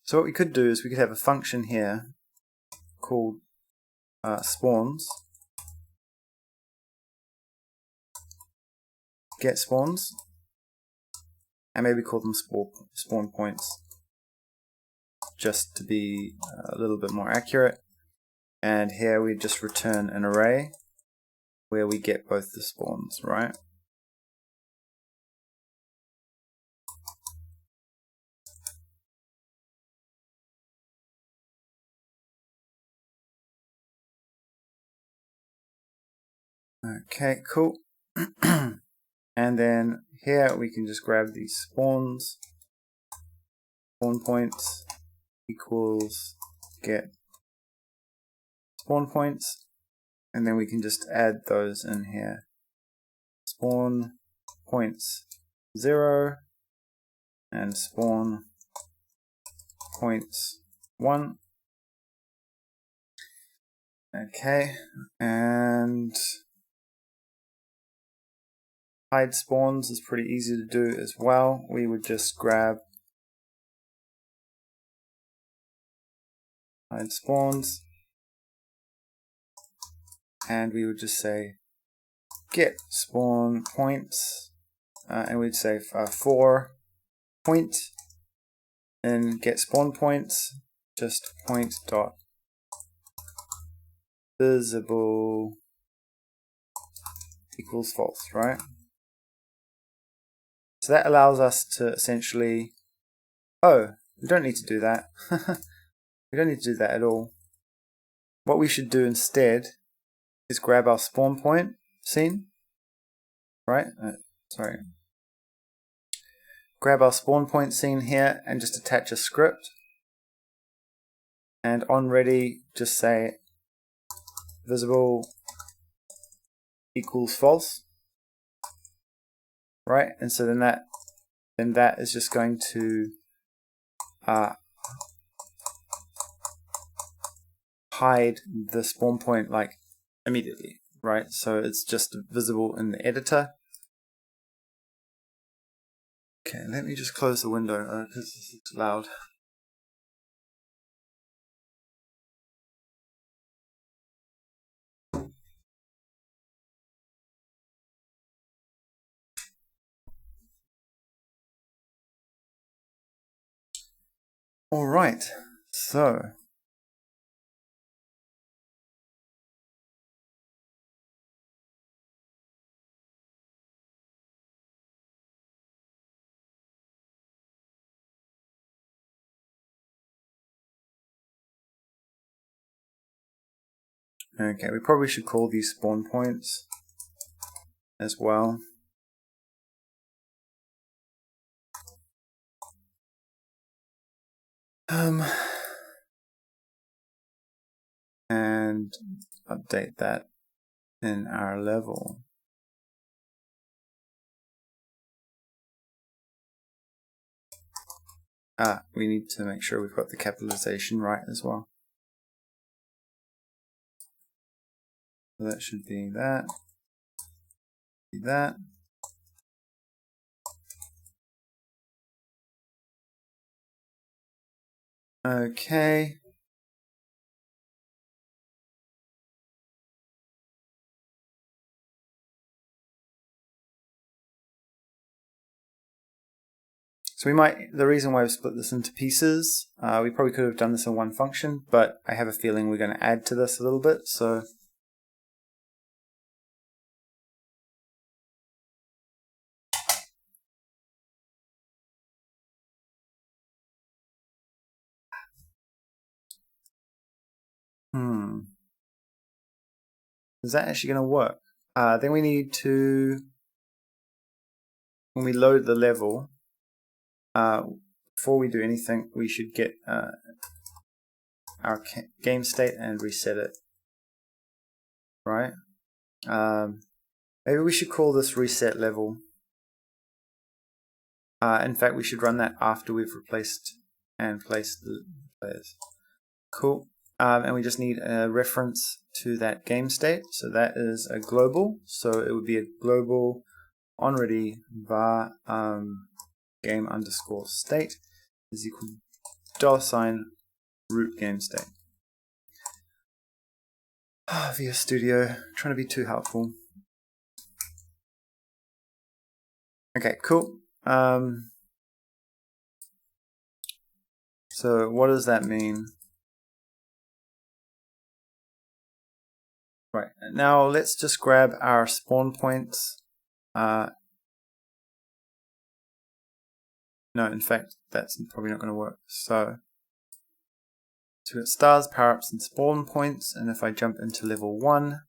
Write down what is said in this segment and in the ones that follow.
So what we could do is we could have a function here called spawns, get spawns, and maybe call them spawn points, just to be a little bit more accurate. And here we just return an array where we get both the spawns, right? Okay, cool. And then here we can just grab these spawns, spawn points equals get spawn points, and then we can just add those in here. Spawn points 0 and spawn points 1. Okay, and hide spawns is pretty easy to do as well. We would just grab hide spawns and we would just say get spawn points, and we'd say 4 point, and get spawn points just point dot visible equals false, right? So that allows us to essentially, oh, we don't need to do that. We don't need to do that at all. What we should do instead is grab our spawn point scene, right? Grab our spawn point scene here and just attach a script. And on ready, just say visible equals false, right? And so then that is just going to hide the spawn point like immediately, right? So it's just visible in the editor. Okay, let me just close the window because this is loud. All right, so okay, we probably should call these spawn points as well. And update that in our level. We need to make sure we've got the capitalization right as well. So that should be that. Be that. Okay. So the reason why I've split this into pieces, we probably could have done this in one function, but I have a feeling we're going to add to this a little bit, so is that actually going to work? Then we need to, when we load the level, before we do anything, we should get our game state and reset it, right? Maybe we should call this reset level. In fact, we should run that after we've replaced and placed the players. Cool. And we just need a reference to that game state. So that is a global. So it would be a global onReady var game underscore state is equal $root game state. VS Studio, trying to be too helpful. Okay, cool. So what does that mean? Right, now let's just grab our spawn points. No, in fact, that's probably not going to work. So we've got stars, power-ups, and spawn points, and if I jump into level 1,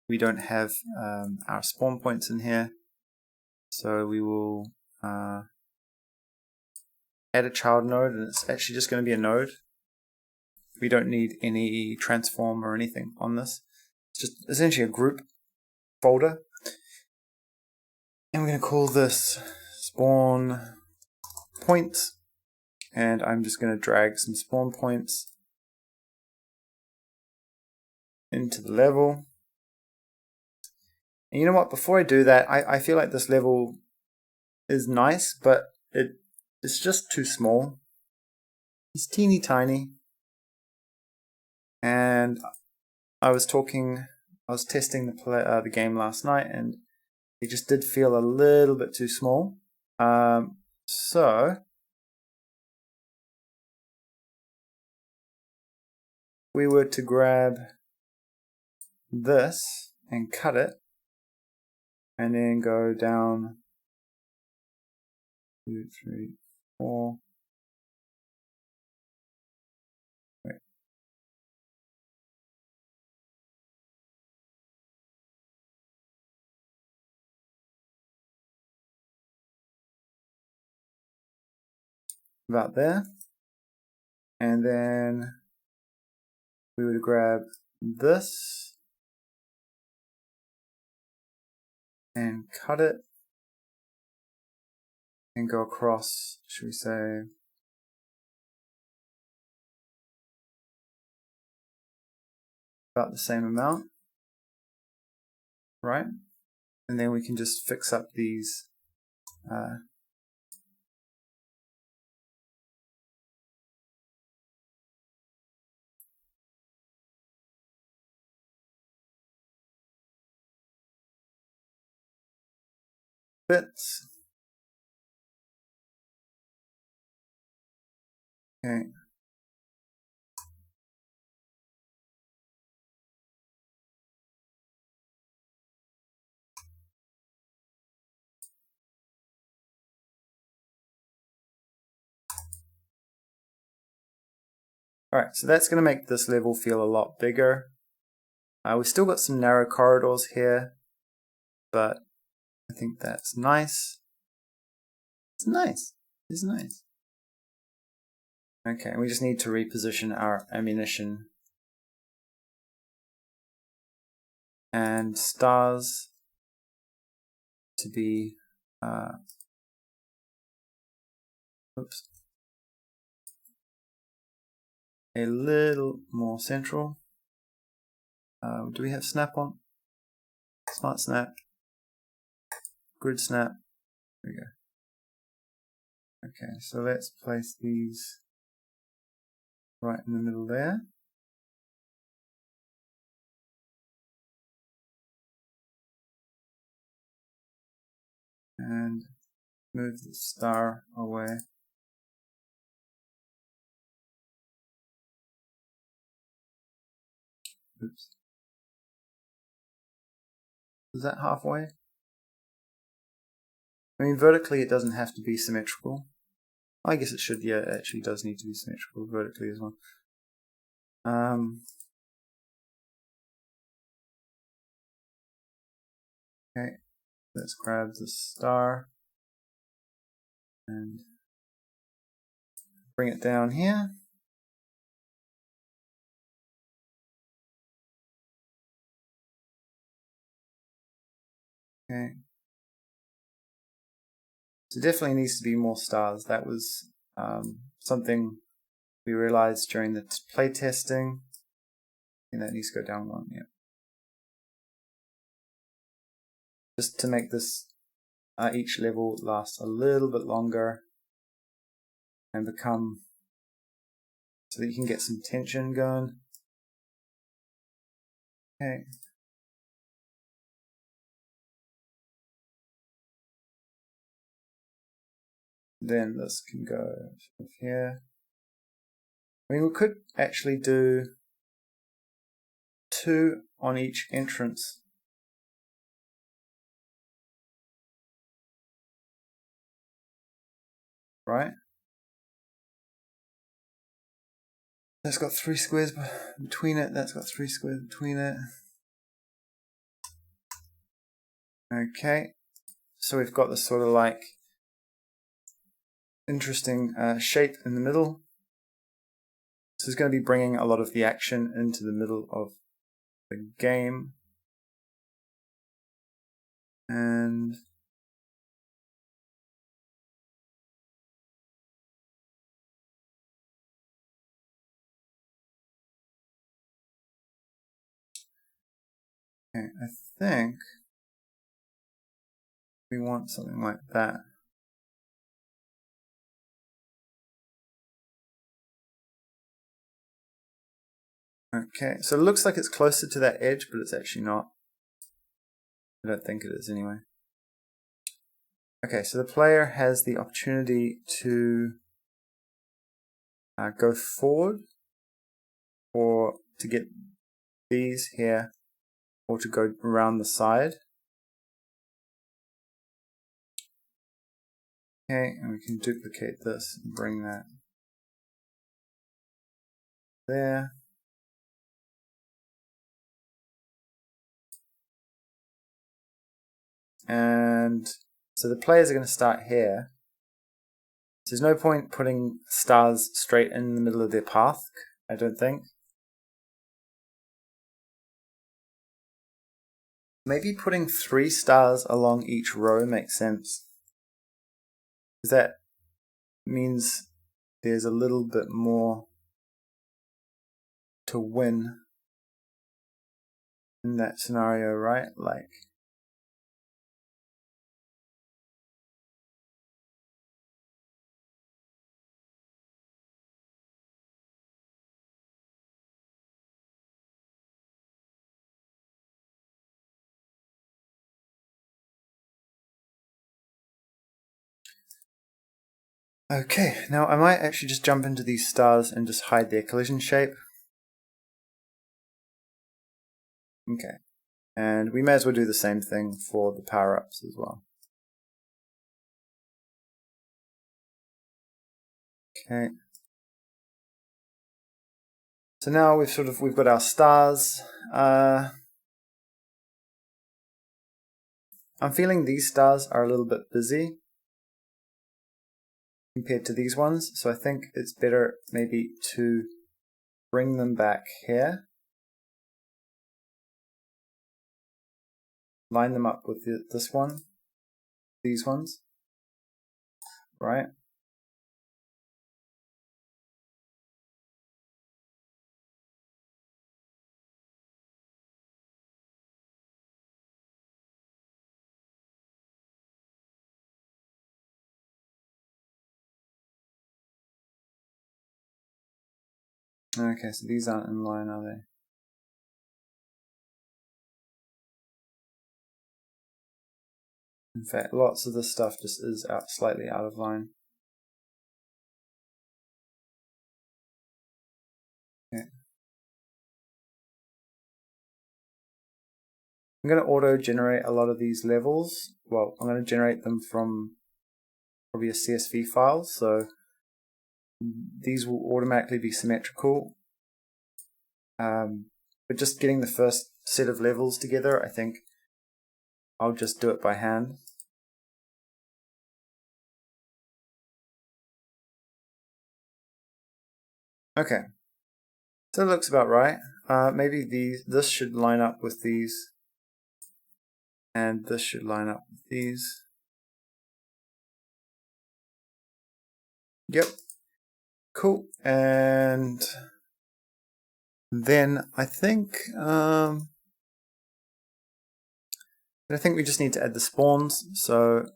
we don't have our spawn points in here. So we will add a child node, and it's actually just going to be a node. We don't need any transform or anything on this. It's just essentially a group folder. And we're going to call this spawn points. And I'm just going to drag some spawn points into the level. And you know what? Before I do that, I feel like this level is nice, but it's just too small. It's teeny tiny. And I was testing the game last night, and it just did feel a little bit too small. So we were to grab this and cut it, and then go down 2, 3, 4. About there, and then we would grab this and cut it and go across, should we say, about the same amount, right? And then we can just fix up these bits. Okay. Alright, so that's going to make this level feel a lot bigger. We've still got some narrow corridors here, but I think that's nice. It's nice. It's nice. Okay, we just need to reposition our ammunition. And stars to be oops, a little more central. Do we have snap on? Smart snap, grid snap. There we go. Okay, so let's place these right in the middle there. And move the star away. Oops. Is that halfway? I mean, vertically it doesn't have to be symmetrical. I guess it should, yeah, it actually does need to be symmetrical vertically as well. Okay, let's grab the star and bring it down here. Okay. So definitely needs to be more stars. That was something we realized during the play testing. And that needs to go down one, yeah. Just to make this each level last a little bit longer and become so that you can get some tension going. Okay. Then this can go here. I mean, we could actually do 2 on each entrance. Right? That's got 3 squares between it. That's got 3 squares between it. Okay. So we've got this sort of like interesting shape in the middle. This is going to be bringing a lot of the action into the middle of the game. And okay, I think we want something like that. Okay, so it looks like it's closer to that edge, but it's actually not. I don't think it is anyway. Okay, so the player has the opportunity to go forward, or to get these here, or to go around the side. Okay, and we can duplicate this and bring that there. And so the players are going to start here. So there's no point putting stars straight in the middle of their path, I don't think. Maybe putting 3 stars along each row makes sense, because that means there's a little bit more to win in that scenario, right? Like, okay, now I might actually just jump into these stars and just hide their collision shape. Okay, and we may as well do the same thing for the power-ups as well. Okay. So now we've got our stars. I'm feeling these stars are a little bit busy compared to these ones, so I think it's better maybe to bring them back here. Line them up with this one, these ones, right? Okay, so these aren't in line, are they? In fact, lots of this stuff just is slightly out of line. Okay. I'm going to auto-generate a lot of these levels. Well, I'm going to generate them from probably a CSV file, so these will automatically be symmetrical. But just getting the first set of levels together, I think I'll just do it by hand. Okay, so it looks about right. Maybe this should line up with these, and this should line up with these. Yep, cool. And then I think we just need to add the spawns. So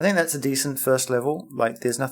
I think that's a decent first level. Like, there's nothing